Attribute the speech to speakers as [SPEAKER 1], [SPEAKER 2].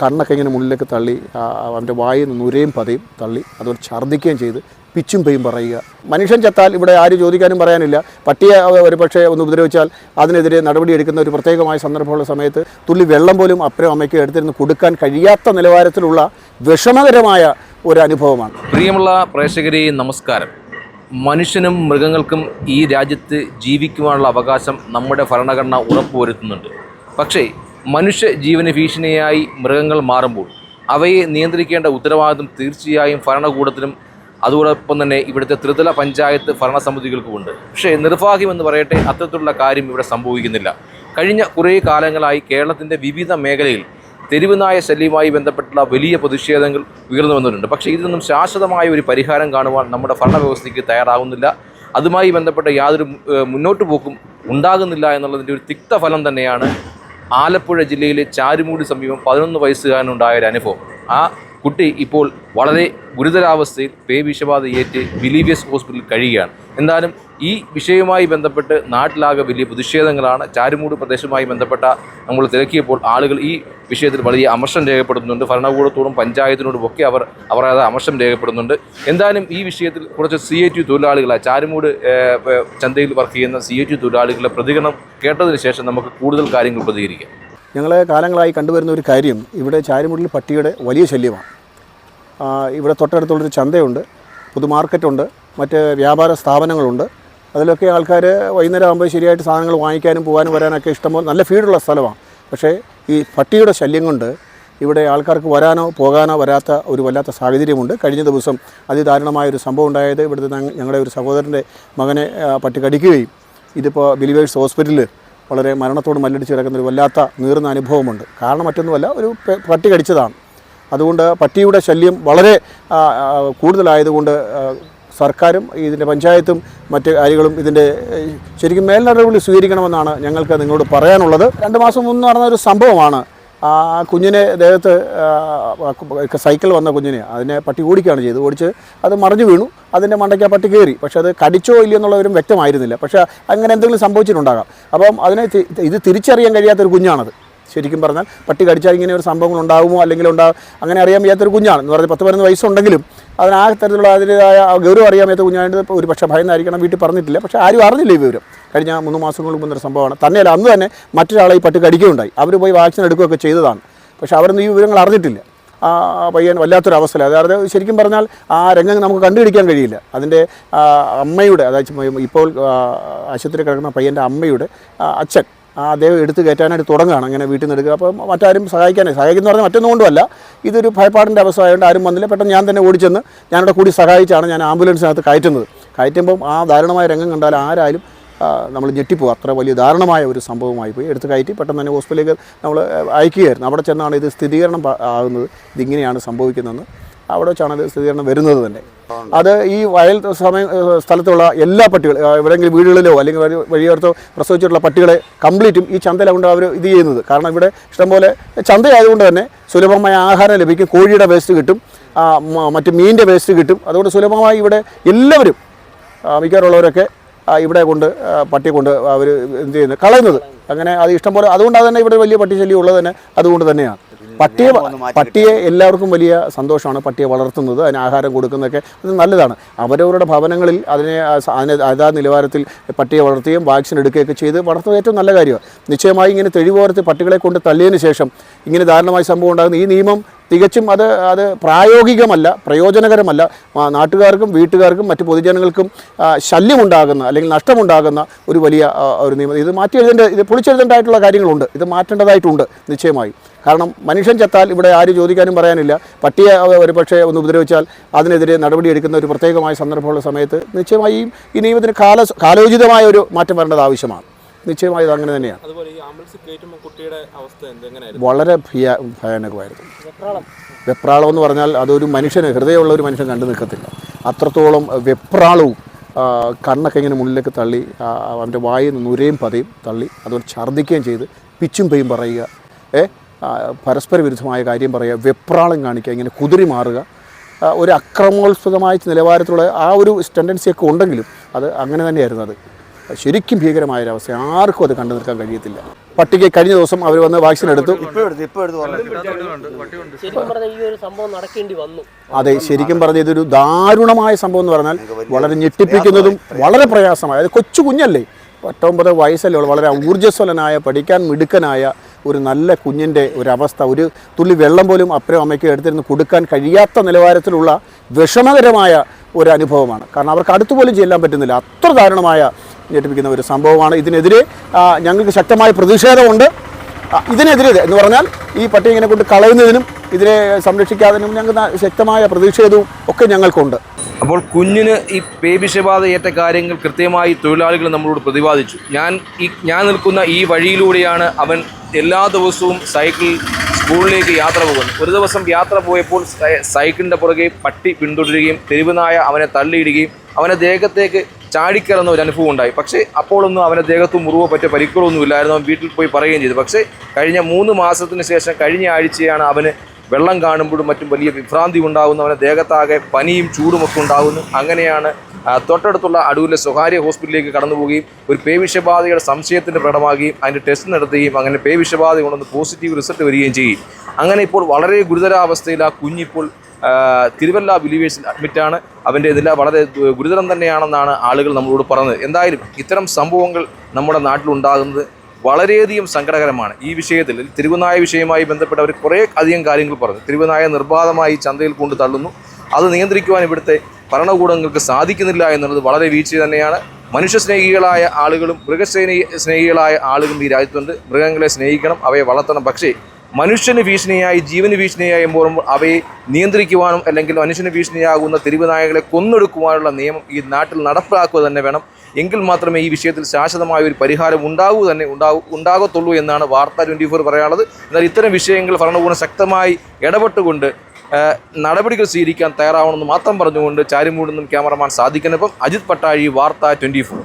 [SPEAKER 1] കണ്ണൊക്കെ ഇങ്ങനെ മുന്നിലേക്ക് തള്ളി അവൻ്റെ വായിൽ നിന്ന് നുരയും പതയും തള്ളി അതുകൊണ്ട് ഛർദ്ദിക്കുകയും ചെയ്ത് പിച്ചും പെയും പറയുക. മനുഷ്യൻ ചത്താൽ ഇവിടെ ആരും ചോദിക്കാനും പറയാനില്ല. പട്ടിയെ ഒരു പക്ഷേ ഒന്ന് ഉപദ്രവിച്ചാൽ അതിനെതിരെ നടപടിയെടുക്കുന്ന ഒരു പ്രത്യേകമായ സന്ദർഭമുള്ള സമയത്ത് തുള്ളി വെള്ളം പോലും അപ്പനും അമ്മയ്ക്ക് എടുത്തിരുന്ന് കൊടുക്കാൻ കഴിയാത്ത നിലവാരത്തിലുള്ള വിഷമകരമായ ഒരു അനുഭവമാണ്.
[SPEAKER 2] പ്രിയമുള്ള പ്രേക്ഷകരെ, നമസ്കാരം. മനുഷ്യനും മൃഗങ്ങൾക്കും ഈ രാജ്യത്ത് ജീവിക്കുവാനുള്ള അവകാശം നമ്മുടെ ഭരണഘടന ഉറപ്പുവരുത്തുന്നുണ്ട്. പക്ഷേ മനുഷ്യ ജീവന് ഭീഷണിയായി മൃഗങ്ങൾ മാറുമ്പോൾ അവയെ നിയന്ത്രിക്കേണ്ട ഉത്തരവാദിത്വം തീർച്ചയായും ഭരണകൂടത്തിനും അതോടൊപ്പം തന്നെ ഇവിടുത്തെ ത്രിതല പഞ്ചായത്ത് ഭരണസമിതികൾക്കുമുണ്ട്. പക്ഷേ നിർഭാഗ്യമെന്ന് പറയട്ടെ, അത്തരത്തിലുള്ള കാര്യം ഇവിടെ സംഭവിക്കുന്നില്ല. കഴിഞ്ഞ കുറേ കാലങ്ങളായി കേരളത്തിൻ്റെ വിവിധ മേഖലയിൽ തെരുവുനായ ശല്യവുമായി ബന്ധപ്പെട്ടുള്ള വലിയ പ്രതിഷേധങ്ങൾ ഉയർന്നു വന്നിട്ടുണ്ട്. പക്ഷേ ഇതിനൊന്നും ശാശ്വതമായ ഒരു പരിഹാരം കാണുവാൻ നമ്മുടെ ഭരണവ്യവസ്ഥയ്ക്ക് തയ്യാറാകുന്നില്ല. അതുമായി ബന്ധപ്പെട്ട യാതൊരു മുന്നോട്ട് പോക്കും ഉണ്ടാകുന്നില്ല എന്നുള്ളതിൻ്റെ ഒരു തിക്തഫലം തന്നെയാണ് ആലപ്പുഴ ജില്ലയിലെ ചാരുമൂടി സമീപം 11 വയസ്സുകാരനുണ്ടായ ഒരു അനുഭവം. ആ കുട്ടി ഇപ്പോൾ വളരെ ഗുരുതരാവസ്ഥയിൽ പേവിഷബാധ ഏറ്റ് ബിലീവിയസ് ഹോസ്പിറ്റലിൽ കഴിയുകയാണ്. എന്തായാലും ഈ വിഷയവുമായി ബന്ധപ്പെട്ട് നാട്ടിലാകെ വലിയ പ്രതിഷേധങ്ങളാണ്. ചാരുമൂട് പ്രദേശവുമായി ബന്ധപ്പെട്ട നമ്മൾ തിരക്കിയപ്പോൾ ആളുകൾ ഈ വിഷയത്തിൽ വലിയ അമർഷം രേഖപ്പെടുത്തുന്നുണ്ട്. ഭരണകൂടത്തോടും പഞ്ചായത്തിനോടും ഒക്കെ അവർ അത് അമർഷം രേഖപ്പെടുന്നുണ്ട്. എന്തായാലും ഈ വിഷയത്തിൽ കുറച്ച് CITU തൊഴിലാളികളാണ്, ചാരുമൂട് ചന്തയിൽ വർക്ക് ചെയ്യുന്ന CITU തൊഴിലാളികളുടെ പ്രതികരണം കേട്ടതിന് ശേഷം നമുക്ക് കൂടുതൽ കാര്യങ്ങൾ പ്രതികരിക്കാം.
[SPEAKER 1] ഞങ്ങൾ കാലങ്ങളായി കണ്ടുവരുന്ന ഒരു കാര്യം, ഇവിടെ ചാരുമൂടിൽ പട്ടിയുടെ വലിയ ശല്യമാണ്. ഇവിടെ തൊട്ടടുത്തുള്ളൊരു ചന്തയുണ്ട്, പൊതുമാർക്കറ്റുണ്ട്, മറ്റ് വ്യാപാര സ്ഥാപനങ്ങളുണ്ട്. അതിലൊക്കെ ആൾക്കാർ വൈകുന്നേരം ആകുമ്പോൾ ശരിയായിട്ട് സാധനങ്ങൾ വാങ്ങിക്കാനും പോകാനും വരാനൊക്കെ ഇഷ്ടംപോലെ നല്ല ഫീഡുള്ള സ്ഥലമാണ്. പക്ഷേ ഈ പട്ടിയുടെ ശല്യം കൊണ്ട് ഇവിടെ ആൾക്കാർക്ക് വരാനോ പോകാനോ വരാത്ത ഒരു വല്ലാത്ത സാഹചര്യമുണ്ട്. കഴിഞ്ഞ ദിവസം അതിദാരുണമായൊരു സംഭവം ഉണ്ടായത്, ഇവിടുത്തെ ഞങ്ങളുടെ ഒരു സഹോദരൻ്റെ മകനെ പട്ടി കടിക്കുകയും ഇതിപ്പോൾ ബിലീവേഴ്സ് ഹോസ്പിറ്റലിൽ വളരെ മരണത്തോട് മല്ലടിച്ച് കിടക്കുന്നൊരു വല്ലാത്ത നീറുന്ന അനുഭവമുണ്ട്. കാരണം മറ്റൊന്നുമല്ല, ഒരു പട്ടി കടിച്ചതാണ്. അതുകൊണ്ട് പട്ടിയുടെ ശല്യം വളരെ കൂടുതലായതുകൊണ്ട് സർക്കാരും ഇതിൻ്റെ പഞ്ചായത്തും മറ്റ് കാര്യങ്ങളും ഇതിൻ്റെ ശരിക്കും മേൽനടപടി സ്വീകരിക്കണമെന്നാണ് ഞങ്ങൾക്ക് നിങ്ങളോട് പറയാനുള്ളത്. 2 മാസം മുമ്പ് നടന്നൊരു സംഭവമാണ്. ആ കുഞ്ഞിനെ ദേഹത്ത് സൈക്കിൾ വന്ന കുഞ്ഞിനെ അതിനെ പട്ടി ഓടിക്കുകയാണ് ഓടിച്ച് അത് മറിഞ്ഞു വീണു. അതിൻ്റെ മണ്ടയ്ക്ക് ആ പട്ടി കയറി. പക്ഷേ അത് കടിച്ചോ ഇല്ലയോ എന്നുള്ളവരും വ്യക്തമായിരുന്നില്ല. പക്ഷേ അങ്ങനെ എന്തെങ്കിലും സംഭവിച്ചിട്ടുണ്ടാകാം. അപ്പം അതിനെ ഇത് തിരിച്ചറിയാൻ കഴിയാത്തൊരു കുഞ്ഞാണത്. ശരിക്കും പറഞ്ഞാൽ പട്ടി കടിച്ചാൽ ഇങ്ങനെ ഒരു സംഭവങ്ങൾ ഉണ്ടാകുമോ അല്ലെങ്കിൽ അങ്ങനെ അറിയാൻ വയ്യാത്തൊരു കുഞ്ഞാണ്. എന്ന് പറഞ്ഞാൽ 10-11 വയസ്സുണ്ടെങ്കിലും അതിന് ആ തരത്തിലുള്ള അതിൻ്റെതായ ഗൗരവം അറിയാൻ വയ്യാത്ത കുഞ്ഞായിട്ട് ഒരു പക്ഷേ ഭയന്നായിരിക്കണം വീട്ടിൽ പറഞ്ഞിട്ടില്ല. പക്ഷേ ആരും അറിഞ്ഞില്ല ഈ വിവരം. കഴിഞ്ഞ 3 മാസങ്ങൾക്ക് മുന്നൊരു സംഭവമാണ്. തന്നെയല്ല, അന്ന് തന്നെ മറ്റൊരാളെ ഈ പട്ടി കടിക്കുകയുണ്ടായി. അവർ പോയി വാക്സിൻ എടുക്കുകയൊക്കെ ചെയ്തതാണ്. പക്ഷേ അവരൊന്നും ഈ വിവരങ്ങൾ അറിഞ്ഞിട്ടില്ല. ആ പയ്യൻ വല്ലാത്തൊരവസ്ഥ. അതായത് ശരിക്കും പറഞ്ഞാൽ ആ രംഗം നമുക്ക് കണ്ടുപിടിക്കാൻ കഴിയില്ല. അതിൻ്റെ അമ്മയുടെ, അതായത് ഇപ്പോൾ ആശുപത്രി കിടക്കുന്ന പയ്യൻ്റെ അമ്മയുടെ അച്ഛൻ അദ്ദേഹം എടുത്ത് കയറ്റാനായിട്ട് തുടങ്ങുകയാണ്. അങ്ങനെ വീട്ടിൽ നിന്ന് എടുക്കുക. അപ്പോൾ മറ്റാരും സഹായിക്കുന്ന പറഞ്ഞാൽ മറ്റൊന്നും കൊണ്ടുമല്ല, ഇതൊരു ഭയപ്പാടിൻ്റെ അവസ്ഥ ആയതുകൊണ്ട് ആരും വന്നില്ല. പെട്ടെന്ന് ഞാൻ തന്നെ ഓടിച്ചെന്ന് ഞാനിവിടെ കൂടി സഹായിച്ചാണ് ഞാൻ ആംബുലൻസിനകത്ത് കയറ്റുമ്പം ആ ദാരുണമായ രംഗം കണ്ടാൽ ആരായാലും നമ്മൾ ഞെട്ടിപ്പോകും. അത്ര വലിയ ദാരുണമായ ഒരു സംഭവമായി പോയി. എടുത്ത് കയറ്റി പെട്ടെന്ന് തന്നെ ഹോസ്പിറ്റലിലേക്ക് നമ്മൾ അയക്കുകയായിരുന്നു. അവിടെ ചെന്നാണ് ഇത് സ്ഥിരീകരണം ആകുന്നത്, ഇതിങ്ങനെയാണ് സംഭവിക്കുന്നതെന്ന്. അവിടെ വെച്ചാണ് ഇത് സ്ഥിരീകരണം വരുന്നത് തന്നെ. അത് ഈ വയൽ സ്ഥലത്തുള്ള എല്ലാ പട്ടികളും, എവിടെയെങ്കിലും വീടുകളിലോ അല്ലെങ്കിൽ വഴിയോരത്തോ പ്രസവിച്ചിട്ടുള്ള പട്ടികളെ കംപ്ലീറ്റും ഈ ചന്തയിലാകൊണ്ട് അവർ ഇത് ചെയ്യുന്നത്. കാരണം ഇവിടെ ഇഷ്ടംപോലെ ചന്തയായതുകൊണ്ട് തന്നെ സുലഭമായ ആഹാരം ലഭിക്കും. കോഴിയുടെ വേസ്റ്റ് കിട്ടും, മറ്റ് മീനിൻ്റെ വേസ്റ്റ് കിട്ടും. അതുകൊണ്ട് സുലഭമായി ഇവിടെ എല്ലാവരും മിക്കവാറുള്ളവരൊക്കെ ഇവിടെ പട്ടിയെ കൊണ്ട് അവർ എന്ത് ചെയ്യുന്നത്, കളയുന്നത്. അങ്ങനെ അത് ഇഷ്ടംപോലെ. അതുകൊണ്ട് തന്നെ ഇവിടെ വലിയ പട്ടി ശല്യം ഉള്ളത് തന്നെ അതുകൊണ്ട് തന്നെയാണ്. പട്ടിയെ എല്ലാവർക്കും വലിയ സന്തോഷമാണ്. പട്ടിയെ വളർത്തുന്നത്, അതിന് ആഹാരം കൊടുക്കുന്നതൊക്കെ അത് നല്ലതാണ്. അവരവരുടെ ഭവനങ്ങളിൽ അതിനെ അതാ നിലവാരത്തിൽ പട്ടിയെ വളർത്തുകയും വാക്സിൻ എടുക്കുകയൊക്കെ ചെയ്ത് വളർത്തുന്നത് ഏറ്റവും നല്ല കാര്യമാണ്. നിശ്ചയമായി ഇങ്ങനെ തെരുവോരത്ത് പട്ടികളെ കൊണ്ട് തള്ളിയതിന് ശേഷം ഇങ്ങനെ ദാരുണമായ സംഭവം ഉണ്ടാകുന്ന ഈ നിയമം തികച്ചും അത് പ്രായോഗികമല്ല, പ്രയോജനകരമല്ല. നാട്ടുകാർക്കും വീട്ടുകാർക്കും മറ്റ് പൊതുജനങ്ങൾക്കും ശല്യമുണ്ടാകുന്ന അല്ലെങ്കിൽ നഷ്ടമുണ്ടാകുന്ന ഒരു വലിയ ഒരു നിയമം. ഇത് ഇത് പൊളിച്ചെഴുതേണ്ടതായിട്ടുള്ള കാര്യങ്ങളുണ്ട്. ഇത് മാറ്റേണ്ടതായിട്ടുണ്ട് നിശ്ചയമായി. കാരണം മനുഷ്യൻ ചത്താൽ ഇവിടെ ആരും ചോദിക്കാനും പറയാനില്ല. പട്ടിയെ ഒരു പക്ഷേ ഒന്ന് ഉപദ്രവിച്ചാൽ അതിനെതിരെ നടപടിയെടുക്കുന്ന ഒരു പ്രത്യേകമായ സന്ദർഭമുള്ള സമയത്ത് നിശ്ചയമായും ഈ നിയമത്തിന് കാലോചിതമായ ഒരു മാറ്റം വരേണ്ടത് ആവശ്യമാണ്. നിശ്ചയമായും അങ്ങനെ തന്നെയാണ്. വളരെ ഭയാനകമായിരുന്നു. വെപ്രാളം എന്ന് പറഞ്ഞാൽ അതൊരു മനുഷ്യന്, ഹൃദയമുള്ള ഒരു മനുഷ്യൻ കണ്ടു നിൽക്കത്തില്ല. അത്രത്തോളം വെപ്രാളവും കണ്ണൊക്കെ ഇങ്ങനെ മുന്നിലേക്ക് തള്ളി അവൻ്റെ വായിൽ നിന്ന് നുരയും പതയും തള്ളി അതുകൊണ്ട് ഛർദ്ദിക്കുകയും ചെയ്ത് പിച്ചും പെയും പറയുക, പരസ്പര വിരുദ്ധമായ കാര്യം പറയുക, വെപ്രാളം കാണിക്കുക, ഇങ്ങനെ കുതിരി മാറുക, ഒരു അക്രമോത്സുകമായ നിലവാരത്തിലുള്ള ആ ഒരു ടെൻഡൻസിയൊക്കെ ഉണ്ടെങ്കിലും അത് അങ്ങനെ തന്നെയായിരുന്നു. അത് ശരിക്കും ഭീകരമായൊരവസ്ഥ. ആർക്കും അത് കണ്ടു നിൽക്കാൻ കഴിയത്തില്ല. പട്ടിക്ക് കഴിഞ്ഞ ദിവസം അവർ വന്ന് വാക്സിൻ എടുത്തു. അതെ, ശരിക്കും പറഞ്ഞ ഇതൊരു ദാരുണമായ സംഭവം എന്ന് പറഞ്ഞാൽ വളരെ ഞെട്ടിപ്പിക്കുന്നതും വളരെ പ്രയാസമായ, അത് കൊച്ചു കുഞ്ഞല്ലേ, 19 വയസ്സല്ലേ ഉള്ളൂ, വളരെ ഊർജ്ജസ്വലനായ പഠിക്കാൻ മിടുക്കനായ ഒരു നല്ല കുഞ്ഞിൻ്റെ ഒരവസ്ഥ, ഒരു തുള്ളി വെള്ളം പോലും അപ്പനും അമ്മയ്ക്കും എടുത്തിരുന്ന് കൊടുക്കാൻ കഴിയാത്ത നിലവാരത്തിലുള്ള വിഷമകരമായ ഒരു അനുഭവമാണ്. കാരണം അവർക്ക് അടുത്തുപോലും ചെല്ലാൻ പറ്റുന്നില്ല. അത്ര ദാരുണമായ ഞെട്ടിപ്പിക്കുന്ന ഒരു സംഭവമാണ്. ഇതിനെതിരെ ഞങ്ങൾക്ക് ശക്തമായ പ്രതിഷേധമുണ്ട്. ഇതിനെതിരെ എന്ന് പറഞ്ഞാൽ ഈ പട്ടി ഇങ്ങനെ കൊണ്ട് കളയുന്നതിനും ഇതിനെ സംരക്ഷിക്കാതിനും ഞങ്ങൾക്ക് ശക്തമായ പ്രതിഷേധവും ഒക്കെ ഞങ്ങൾക്കുണ്ട്.
[SPEAKER 2] അപ്പോൾ കുഞ്ഞിന് ഈ പേവിഷബാധ ഏറ്റ കാര്യങ്ങൾ കൃത്യമായി തൊഴിലാളികൾ നമ്മളോട് പ്രതിപാദിച്ചു. ഞാൻ നിൽക്കുന്ന ഈ വഴിയിലൂടെയാണ് അവൻ എല്ലാ ദിവസവും സൈക്കിൾ സ്കൂളിലേക്ക് യാത്ര പോകുന്നത്. ഒരു ദിവസം യാത്ര പോയപ്പോൾ സൈക്കിളിൻ്റെ പുറകെ പട്ടി പിന്തുടരുകയും തെരുവ് നായ അവനെ തള്ളിയിടുകയും അവനെ ദേഹത്തേക്ക് ചാടിക്കറന്ന ഒരു അനുഭവം ഉണ്ടായി. പക്ഷേ അപ്പോഴൊന്നും അവൻ്റെ ദേഹത്ത് മുറിവോ പറ്റിയ പരിക്കുകളൊന്നും ഇല്ലായിരുന്നു. അവൻ വീട്ടിൽ പോയി പറയുകയും ചെയ്തു. പക്ഷേ കഴിഞ്ഞ 3 മാസത്തിന് ശേഷം കഴിഞ്ഞ ആഴ്ചയാണ് അവന് വെള്ളം കാണുമ്പോഴും മറ്റും വലിയ വിഭ്രാന്തി ഉണ്ടാകുന്നു. അവൻ്റെ ദേഹത്താകെ പനിയും ചൂടുമൊക്കെ ഉണ്ടാകുന്നു. അങ്ങനെയാണ് തൊട്ടടുത്തുള്ള അടൂരിലെ സ്വകാര്യ ഹോസ്പിറ്റലിലേക്ക് കടന്നു പോവുകയും ഒരു പേവിഷബാധയുടെ സംശയത്തിൻ്റെ പ്രകടമാകുകയും അതിൻ്റെ ടെസ്റ്റ് നടത്തുകയും അങ്ങനെ പേവിഷബാധ കൊണ്ടൊന്ന് പോസിറ്റീവ് റിസൾട്ട് വരികയും ചെയ്യും. അങ്ങനെ ഇപ്പോൾ വളരെ ഗുരുതരാവസ്ഥയിൽ ആ കുഞ്ഞിപ്പോൾ തിരുവല്ല ബിലീവേഴ്സിൽ അഡ്മിറ്റാണ്. അവൻ്റെ ഇതിൽ വളരെ ഗുരുതരം തന്നെയാണെന്നാണ് ആളുകൾ നമ്മളോട് പറഞ്ഞത്. എന്തായാലും ഇത്തരം സംഭവങ്ങൾ നമ്മുടെ നാട്ടിലുണ്ടാകുന്നത് വളരെയധികം സങ്കടകരമാണ്. ഈ വിഷയത്തിൽ തെരുവുനായ വിഷയവുമായി ബന്ധപ്പെട്ട് അവർ കുറേ അധികം കാര്യങ്ങൾ പറഞ്ഞു. തെരുവുനായ നിർബാധമായി ചന്തയിൽ കൊണ്ട് തള്ളുന്നു. അത് നിയന്ത്രിക്കുവാൻ ഇവിടുത്തെ ഭരണകൂടങ്ങൾക്ക് സാധിക്കുന്നില്ല എന്നുള്ളത് വളരെ വീഴ്ച തന്നെയാണ്. മനുഷ്യസ്നേഹികളായ ആളുകളും മൃഗസ്നേഹികളായ ആളുകളും ഈ രാജ്യത്തുണ്ട്. മൃഗങ്ങളെ സ്നേഹിക്കണം, അവയെ വളർത്തണം. പക്ഷേ മനുഷ്യന് ഭീഷണിയായി ജീവന് ഭീഷണിയായി പോകുമ്പോൾ അവയെ നിയന്ത്രിക്കുവാനും അല്ലെങ്കിൽ മനുഷ്യന് ഭീഷണിയാകുന്ന തെരുവ് നായകളെ കൊന്നെടുക്കുവാനുള്ള നിയമം ഈ നാട്ടിൽ നടപ്പിലാക്കുക തന്നെ വേണം. എങ്കിൽ മാത്രമേ ഈ വിഷയത്തിൽ ശാശ്വതമായ ഒരു പരിഹാരം ഉണ്ടാകത്തുള്ളൂ എന്നാണ് വാർത്ത 24 പറയാനുള്ളത്. എന്നാൽ ഇത്തരം വിഷയങ്ങൾ ഭരണകൂടം ശക്തമായി ഇടപെട്ടുകൊണ്ട് നടപടികൾ സ്വീകരിക്കാൻ തയ്യാറാവണമെന്ന് മാത്രം പറഞ്ഞുകൊണ്ട് ചാരിമൂടുന്നും ക്യാമറമാൻ സാദിഖിനൊപ്പം അജിത് പട്ടാഴി, വാർത്ത 24.